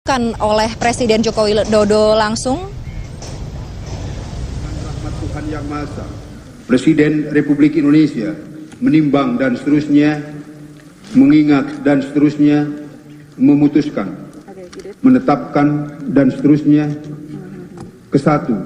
Kan oleh Presiden Joko Widodo langsung. Rahmat Tuhan Yang Maha Esa, Presiden Republik Indonesia menimbang dan seterusnya, mengingat dan seterusnya, memutuskan, menetapkan dan seterusnya. Kesatu,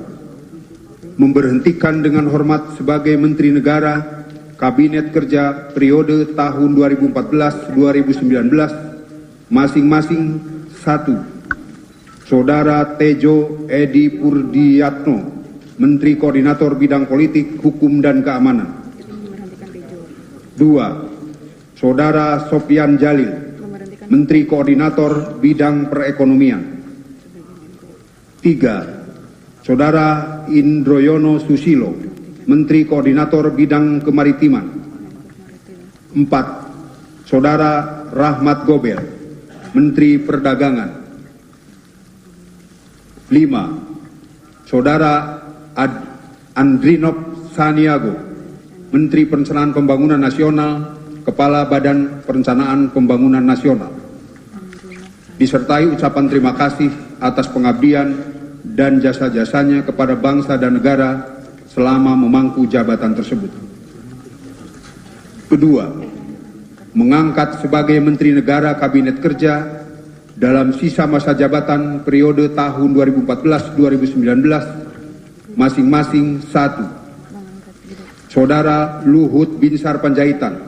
memberhentikan dengan hormat sebagai Menteri Negara Kabinet Kerja periode tahun 2014-2019 masing-masing. 1. Saudara Tejo Edi Purdiatno, Menteri Koordinator Bidang Politik, Hukum dan Keamanan. 2. Saudara Sopyan Jalil, Menteri Koordinator Bidang Perekonomian. 3. Saudara Indroyono Susilo, Menteri Koordinator Bidang Kemaritiman. 4. Saudara Rahmat Gobel, Menteri Perdagangan. 5. Saudara Andrinov Saniago, Menteri Perencanaan Pembangunan Nasional, Kepala Badan Perencanaan Pembangunan Nasional. Disertai ucapan terima kasih atas pengabdian dan jasa-jasanya kepada bangsa dan negara selama memangku jabatan tersebut. Kedua, mengangkat sebagai Menteri Negara Kabinet Kerja dalam sisa masa jabatan periode tahun 2014-2019 masing-masing. 1. Saudara Luhut Binsar Panjaitan,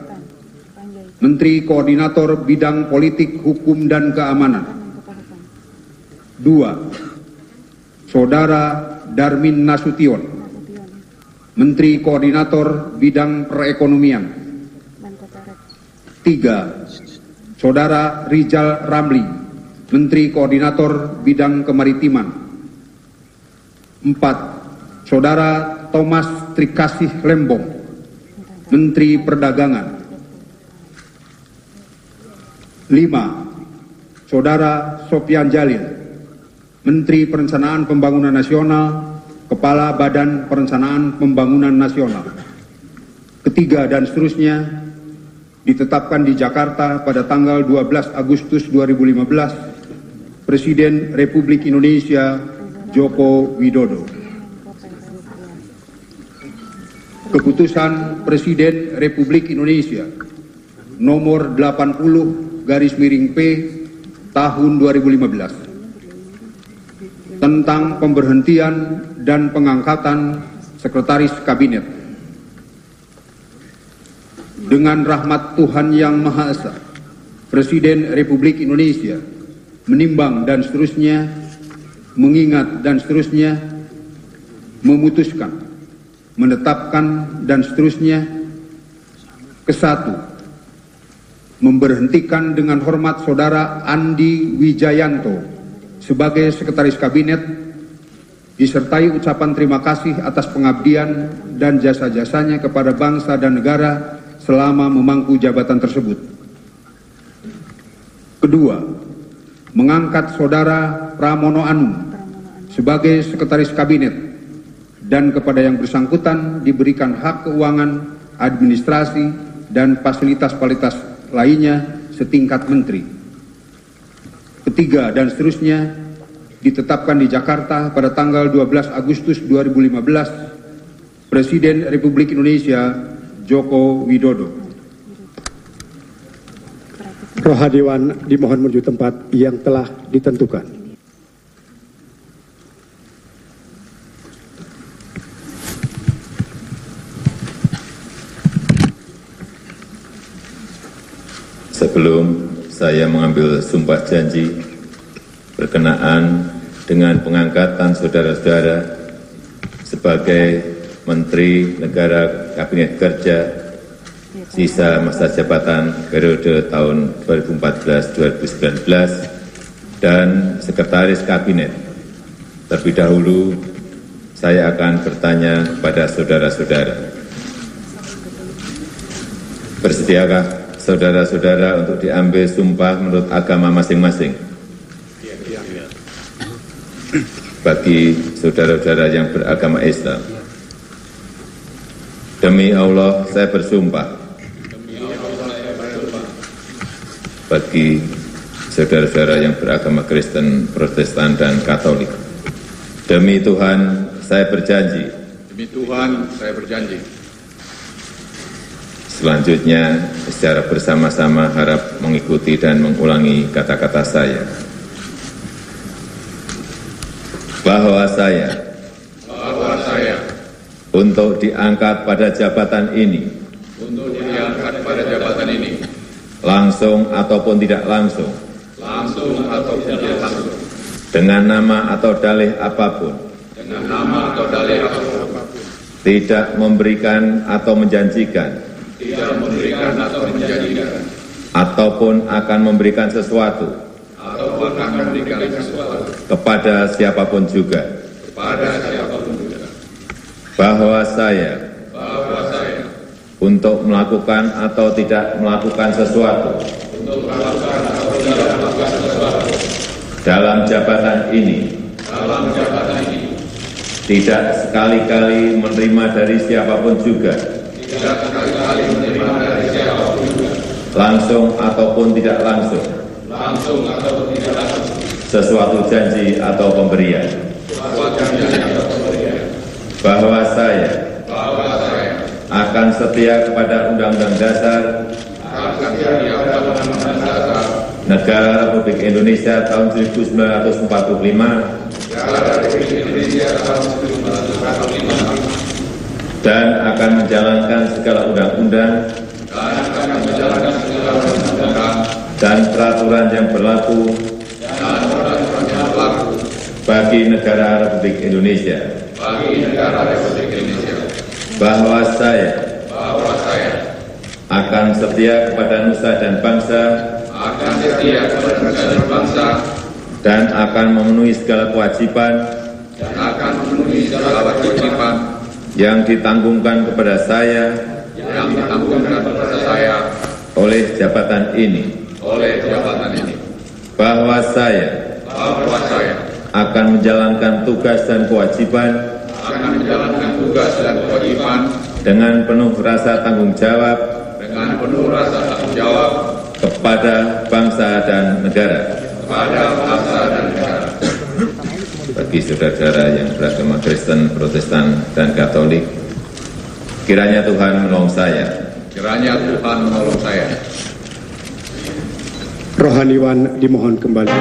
Menteri Koordinator Bidang Politik, Hukum dan Keamanan. 2. Saudara Darmin Nasution, Menteri Koordinator Bidang Perekonomian. 3. Saudara Rizal Ramli, Menteri Koordinator Bidang Kemaritiman. 4. Saudara Thomas Trikasih Lembong, Menteri Perdagangan. 5. Saudara Sopyan Jalil, Menteri Perencanaan Pembangunan Nasional, Kepala Badan Perencanaan Pembangunan Nasional. Ketiga dan seterusnya ditetapkan di Jakarta pada tanggal 12 Agustus 2015, Presiden Republik Indonesia Joko Widodo. Keputusan Presiden Republik Indonesia nomor 80/P tahun 2015 tentang pemberhentian dan pengangkatan Sekretaris Kabinet. Dengan rahmat Tuhan Yang Maha Esa, Presiden Republik Indonesia menimbang dan seterusnya, mengingat dan seterusnya, memutuskan, menetapkan dan seterusnya. Kesatu, memberhentikan dengan hormat Saudara Andi Wijayanto sebagai Sekretaris Kabinet, disertai ucapan terima kasih atas pengabdian dan jasa-jasanya kepada bangsa dan negara selama memangku jabatan tersebut. Kedua, mengangkat Saudara Pramono Anung sebagai Sekretaris Kabinet dan kepada yang bersangkutan diberikan hak keuangan, administrasi, dan fasilitas-fasilitas lainnya setingkat menteri. Ketiga dan seterusnya ditetapkan di Jakarta pada tanggal 12 Agustus 2015, Presiden Republik Indonesia Joko Widodo. Rohadiwan dimohon menuju tempat yang telah ditentukan. Sebelum saya mengambil sumpah janji berkenaan dengan pengangkatan saudara-saudara sebagai Menteri Negara Kabinet Kerja sisa masa jabatan periode tahun 2014-2019 dan Sekretaris Kabinet, terlebih dahulu saya akan bertanya kepada saudara-saudara. Bersediakah saudara-saudara untuk diambil sumpah menurut agama masing-masing? Bagi saudara-saudara yang beragama Islam, demi Allah saya bersumpah. Bagi saudara-saudara yang beragama Kristen, Protestan, dan Katolik. Demi Tuhan, saya berjanji. Demi Tuhan, saya berjanji. Selanjutnya, secara bersama-sama harap mengikuti dan mengulangi kata-kata saya. Bahwa saya untuk diangkat pada jabatan ini, langsung ataupun tidak langsung, dengan nama atau dalih apapun, tidak memberikan atau menjanjikan, ataupun akan memberikan sesuatu, kepada siapapun juga, bahwa saya untuk melakukan atau tidak melakukan sesuatu dalam jabatan ini, tidak sekali-kali menerima dari siapapun juga, langsung ataupun tidak langsung, sesuatu janji atau pemberian, bahwa saya akan setia kepada Undang-Undang Dasar Negara Republik Indonesia tahun 1945 dan akan menjalankan segala undang-undang dan peraturan yang berlaku bagi negara Republik Indonesia, bahwa saya akan setia kepada nusa dan bangsa dan akan memenuhi segala kewajiban yang ditanggungkan kepada saya oleh jabatan ini, bahwa saya akan menjalankan tugas dan kewajiban dengan penuh rasa tanggung jawab kepada bangsa dan negara. Bagi saudara-saudara yang beragama Kristen, Protestan, dan Katolik, kiranya Tuhan menolong saya. Rohaniwan dimohon kembali.